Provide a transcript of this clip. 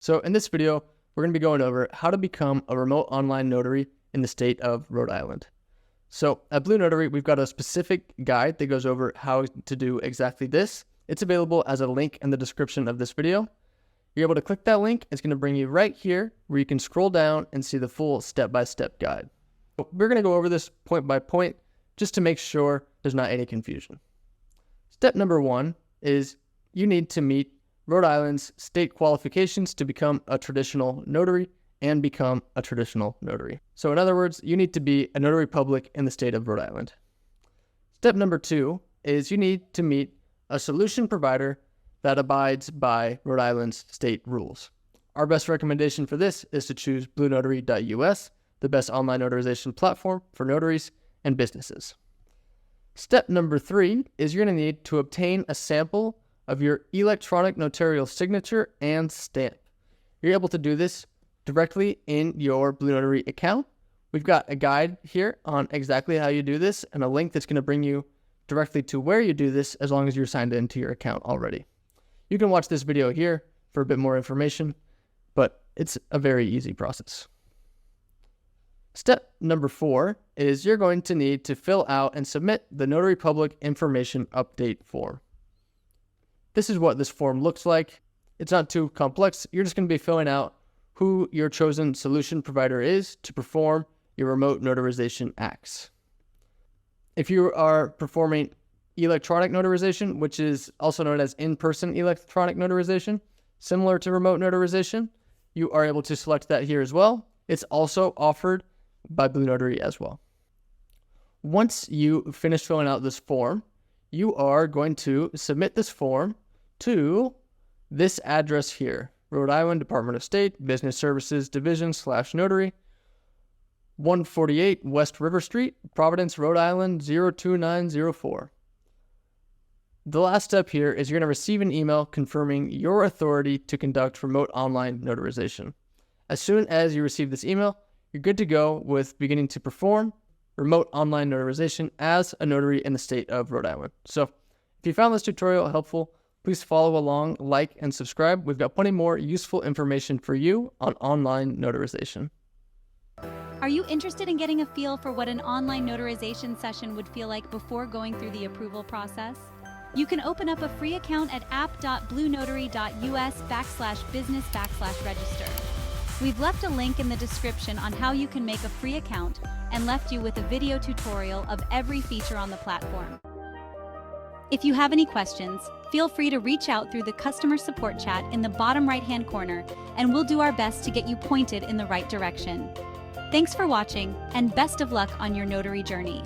So in this video, we're going to be going over how to become a remote online notary in the state of Rhode Island. So at BlueNotary, we've got a specific guide that goes over how to do exactly this. It's available as a link in the description of this video. You're able to click that link. It's going to bring you right here where you can scroll down and see the full step-by-step guide. We're going to go over this point by point just to make sure there's not any confusion. Step number one is you need to meet Rhode Island's state qualifications to become a traditional notary and become a traditional notary. So in other words, you need to be a notary public in the state of Rhode Island. Step number two is you need to meet a solution provider that abides by Rhode Island's state rules. Our best recommendation for this is to choose BlueNotary.us, the best online notarization platform for notaries and businesses. Step number three is you're going to need to obtain a sample of your electronic notarial signature and stamp. You're able to do this directly in your BlueNotary account. We've got a guide here on exactly how you do this and a link that's going to bring you directly to where you do this as long as you're signed into your account already. You can watch this video here for a bit more information, but it's a very easy process. Step number four is you're going to need to fill out and submit the Notary Public Information Update form. This is what this form looks like. It's not too complex. You're just going to be filling out who your chosen solution provider is to perform your remote notarization acts. If you are performing electronic notarization, which is also known as in-person electronic notarization, similar to remote notarization, you are able to select that here as well. It's also offered by BlueNotary as well. Once you finish filling out this form, you are going to submit this form to this address here, Rhode Island Department of State, Business Services Division /Notary, 148 West River Street, Providence, Rhode Island, 02904. The last step here is you're going to receive an email confirming your authority to conduct remote online notarization. As soon as you receive this email, you're good to go with beginning to perform remote online notarization as a notary in the state of Rhode Island. So if you found this tutorial helpful, please follow along, like, and subscribe. We've got plenty more useful information for you on online notarization. Are you interested in getting a feel for what an online notarization session would feel like before going through the approval process? You can open up a free account at app.bluenotary.us/business/register. We've left a link in the description on how you can make a free account and left you with a video tutorial of every feature on the platform. If you have any questions, feel free to reach out through the customer support chat in the bottom right-hand corner, and we'll do our best to get you pointed in the right direction. Thanks for watching, and best of luck on your notary journey.